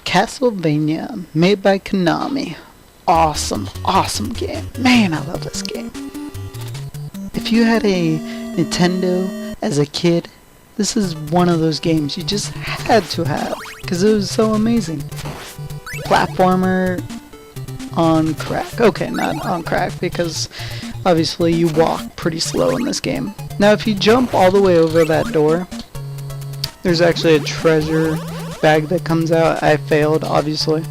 Castlevania, made by Konami. Awesome, awesome game. Man, I love this game. If you had a Nintendo as a kid, this is one of those games you just had to have, because it was so amazing. Platformer on crack. Okay, not on crack, because obviously you walk pretty slow in this game. Now if you jump all the way over that door, there's actually a treasure bag that comes out. I failed, obviously.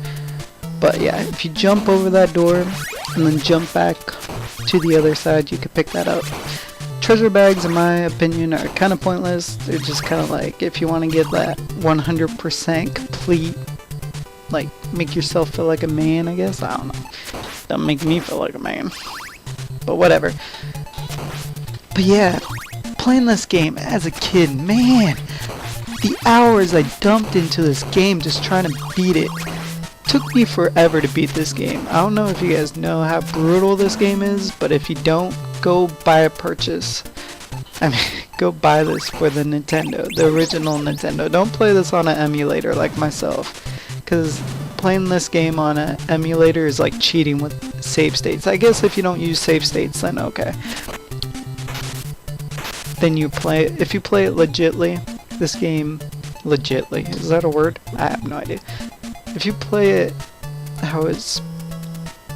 But yeah, if you jump over that door and then jump back to the other side, you can pick that up. Treasure bags, in my opinion, are kind of pointless. They're just kind of like, if you want to get that 100% complete, like, make yourself feel like a man, I guess. I don't know. Don't make me feel like a man. But whatever. But yeah, playing this game as a kid, man, the hours I dumped into this game just trying to beat it. Took me forever to beat this game. I don't know if you guys know how brutal this game is, but if you don't, go buy a purchase. I mean, go buy this for the Nintendo, the original Nintendo. Don't play this on an emulator like myself, because playing this game on an emulator is like cheating with save states. I guess if you don't use save states, then okay. Then you play it. If you play it legitly, this game, legitly, is that a word? I have no idea. If you play it how it's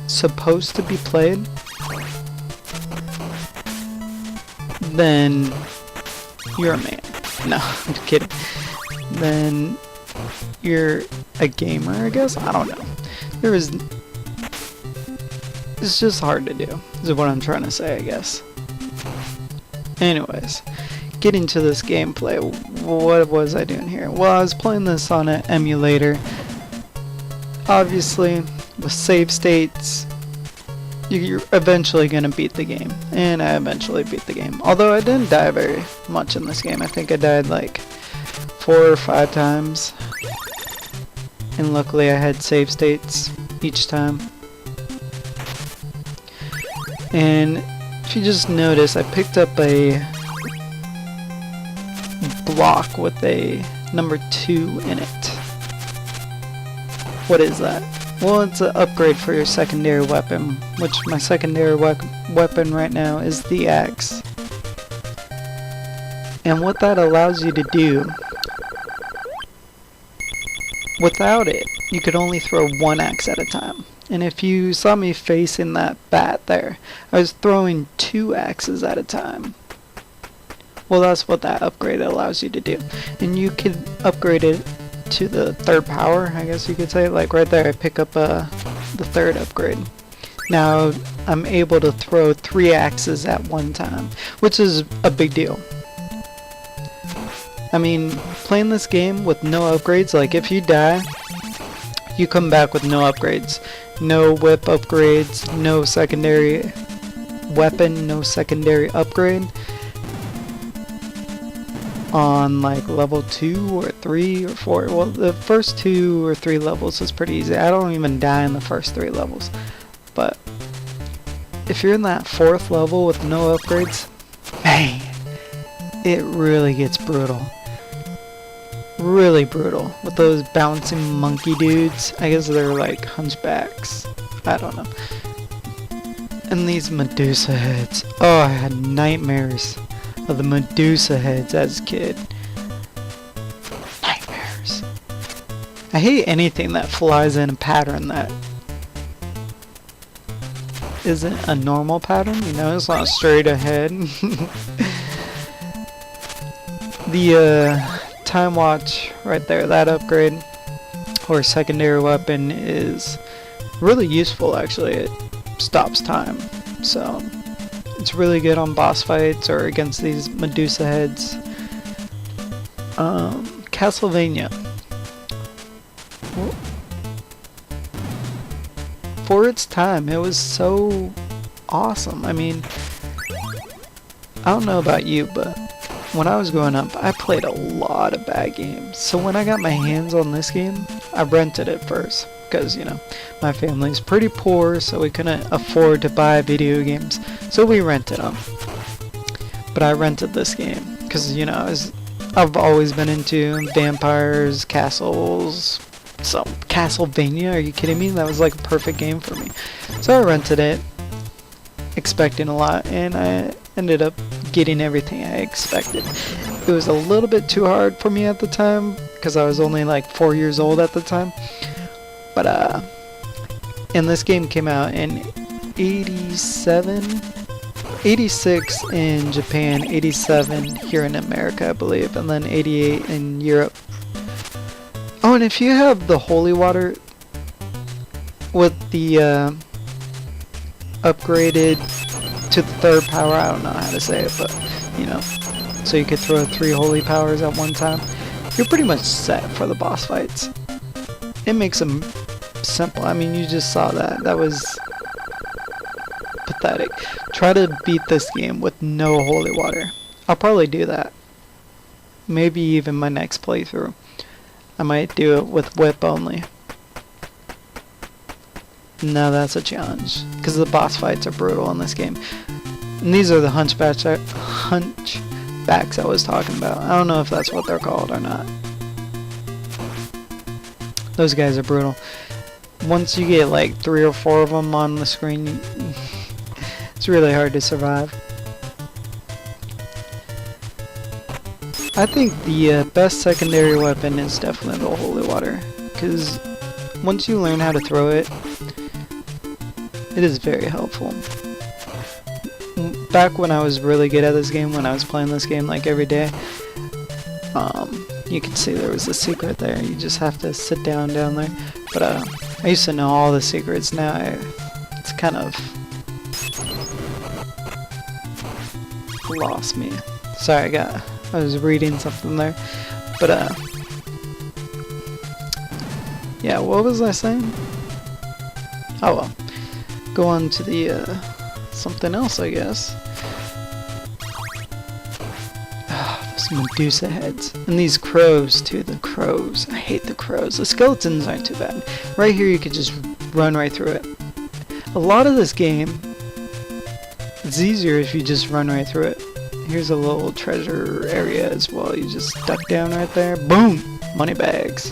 supposed to be played, then you're a man. No, I'm just kidding. Then you're a gamer, I guess? I don't know. It's just hard to do, is what I'm trying to say, I guess. Anyways, getting to this gameplay, what was I doing here? Well, I was playing this on an emulator. Obviously, with save states, you're eventually going to beat the game. And I eventually beat the game. Although I didn't die very much in this game. I think I died like 4 or 5 times. And luckily I had save states each time. And if you just notice, I picked up a block with a number 2 in it. What is that? Well, it's an upgrade for your secondary weapon, which my secondary weapon right now is the axe. And what that allows you to do, without it, you could only throw 1 axe at a time. And if you saw me facing that bat there, I was throwing 2 axes at a time. Well, that's what that upgrade allows you to do. And you could upgrade it to the 3rd power, I guess you could say. Like right there, I pick up the 3rd upgrade. Now I'm able to throw 3 axes at one time, which is a big deal. I mean, playing this game with no upgrades, like if you die, you come back with no upgrades. No whip upgrades, no secondary weapon, no secondary upgrade. On like level 2 or 3 or 4. Well, the first 2 or 3 levels is pretty easy. I don't even die in the first 3 levels. But if you're in that 4th level with no upgrades, man, it really gets brutal. Really brutal. With those bouncing monkey dudes. I guess they're like hunchbacks. I don't know. And these Medusa heads. Oh, I had nightmares of the Medusa heads as a kid. Nightmares. I hate anything that flies in a pattern that isn't a normal pattern, you know, it's not straight ahead. The time watch right there, that upgrade or secondary weapon is really useful actually. It stops time, so it's really good on boss fights or against these Medusa heads. Castlevania. For its time, it was so awesome. I mean, I don't know about you, but when I was growing up, I played a lot of bad games. So when I got my hands on this game, I rented it first. Because, you know, my family's pretty poor, so we couldn't afford to buy video games. So we rented them. But I rented this game. Because, you know, I've always been into vampires, castles, So, Castlevania, are you kidding me? That was like a perfect game for me. So I rented it, expecting a lot, and I ended up getting everything I expected. It was a little bit too hard for me at the time, because I was only like 4 years old at the time. But, and this game came out in 86 in Japan, 87 here in America, I believe, and then 88 in Europe. Oh, and if you have the holy water with the upgraded to the third power, I don't know how to say it, but you know, so you could throw 3 holy powers at one time, you're pretty much set for the boss fights. It makes them simple. I mean, you just saw that. That was pathetic. Try to beat this game with no holy water. I'll probably do that. Maybe even my next playthrough. I might do it with whip only. Now that's a challenge, because the boss fights are brutal in this game. And these are the hunchbacks I was talking about. I don't know if that's what they're called or not. Those guys are brutal. Once you get like 3 or 4 of them on the screen, it's really hard to survive. I think the best secondary weapon is definitely the holy water, because once you learn how to throw it, it is very helpful. Back when I was really good at this game, when I was playing this game like every day, you can see there was a secret there. You just have to sit down there. But I used to know all the secrets. Now it's kind of lost me. Sorry, I was reading something there. But yeah, what was I saying? Oh well. Go on to the something else, I guess. Those Medusa heads. And these crows too, the crows. I hate the crows. The skeletons aren't too bad. Right here you could just run right through it. A lot of this game, it's easier if you just run right through it. Here's a little treasure area as well. You just duck down right there. Boom! Money bags.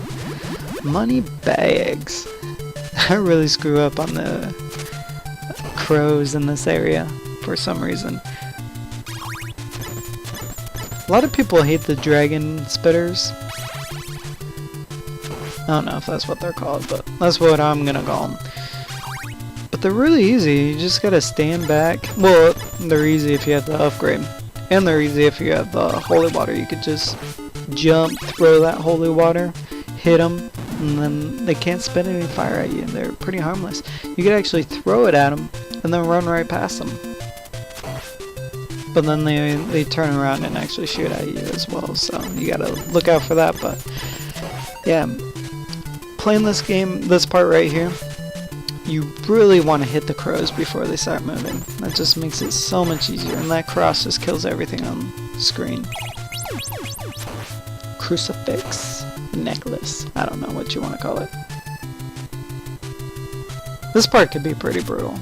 Money bags. I really screw up on the crows in this area for some reason. A lot of people hate the dragon spitters. I don't know if that's what they're called, but that's what I'm gonna call them. But they're really easy. You just gotta stand back. Well, they're easy if you have the upgrade. And they're easy if you have the holy water. You could just jump, throw that holy water, hit them, and then they can't spit any fire at you. They're pretty harmless. You could actually throw it at them and then run right past them. But then they turn around and actually shoot at you as well. So you gotta look out for that. But yeah, playing this game, this part right here, you really want to hit the crows before they start moving. That just makes it so much easier, and that cross just kills everything on the screen. Crucifix, necklace, I don't know what you want to call it. This part could be pretty brutal,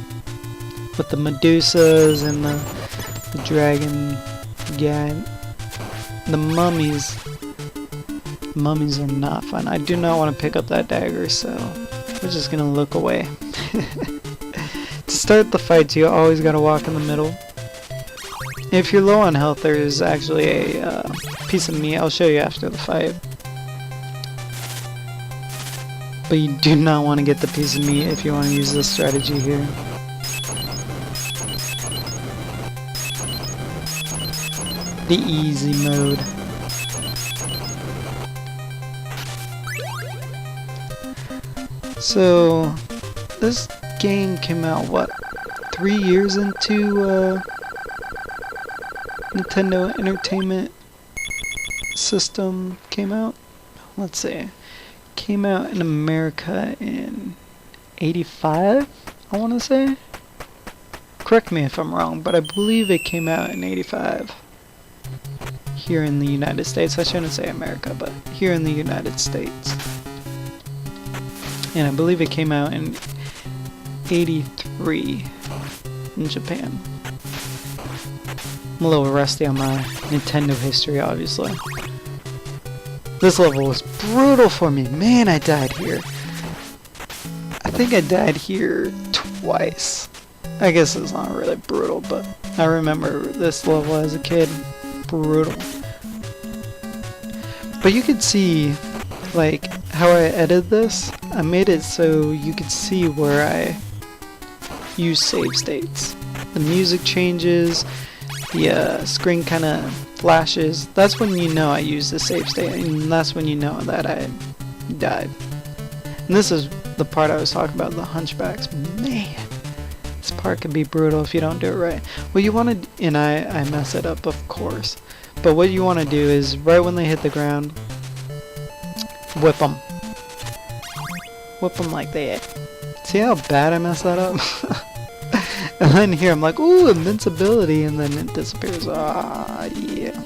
with the Medusas and the dragon guy. The mummies. Mummies are not fun. I do not want to pick up that dagger, so we're just gonna look away. To start the fights, you always gotta walk in the middle. If you're low on health, there's actually a piece of meat. I'll show you after the fight. But you do not want to get the piece of meat if you want to use this strategy here. The easy mode. So, this game came out, what, 3 years into Nintendo Entertainment System came out? Let's see. Came out in America in 85, I want to say? Correct me if I'm wrong, but I believe it came out in 85. Here in the United States. I shouldn't say America, but here in the United States. And I believe it came out in 83 in Japan. I'm a little rusty on my Nintendo history, obviously. This level was brutal for me. Man, I died here. I think I died here twice. I guess it's not really brutal, but I remember this level as a kid. Brutal. But you could see, like, how I edited this. I made it so you could see where I use save states. The music changes, the screen kind of flashes. That's when you know I used the save state, and that's when you know that I died. And this is the part I was talking about, the hunchbacks. Man, this part can be brutal if you don't do it right. What you want to, and I mess it up, of course. But what you want to do is, right when they hit the ground, whip them. Whip them like that. See how bad I messed that up? And then here I'm like, ooh, invincibility, and then it disappears. Ah, yeah.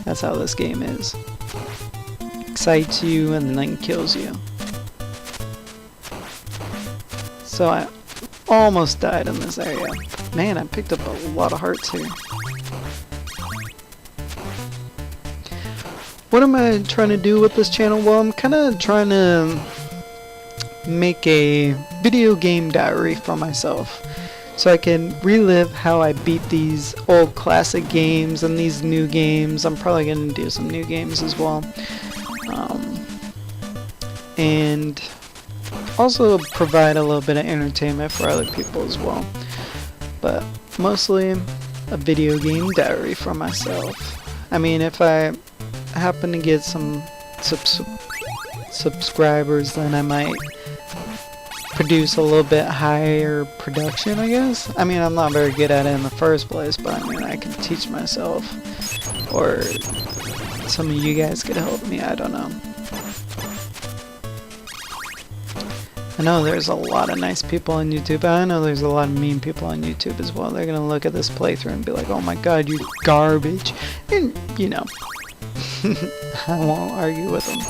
That's how this game is. Excites you and then kills you. So I almost died in this area. Man, I picked up a lot of hearts here. What am I trying to do with this channel? Well, I'm kind of trying to make a video game diary for myself, so I can relive how I beat these old classic games and these new games. I'm probably going to do some new games as well. And also provide a little bit of entertainment for other people as well. But mostly a video game diary for myself. I mean, if I happen to get some subscribers, then I might produce a little bit higher production, I guess. I mean, I'm not very good at it in the first place, but I mean, I can teach myself, or some of you guys could help me, I don't know. I know there's a lot of nice people on YouTube, but I know there's a lot of mean people on YouTube as well. They're gonna look at this playthrough and be like, oh my god, you garbage. And, you know, I won't argue with them.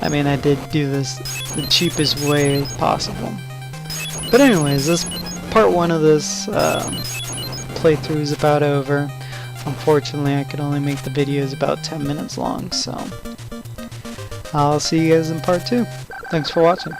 I mean, I did do this the cheapest way possible. But anyways, this part 1 of this playthrough is about over. Unfortunately, I could only make the videos about 10 minutes long, so I'll see you guys in part 2. Thanks for watching.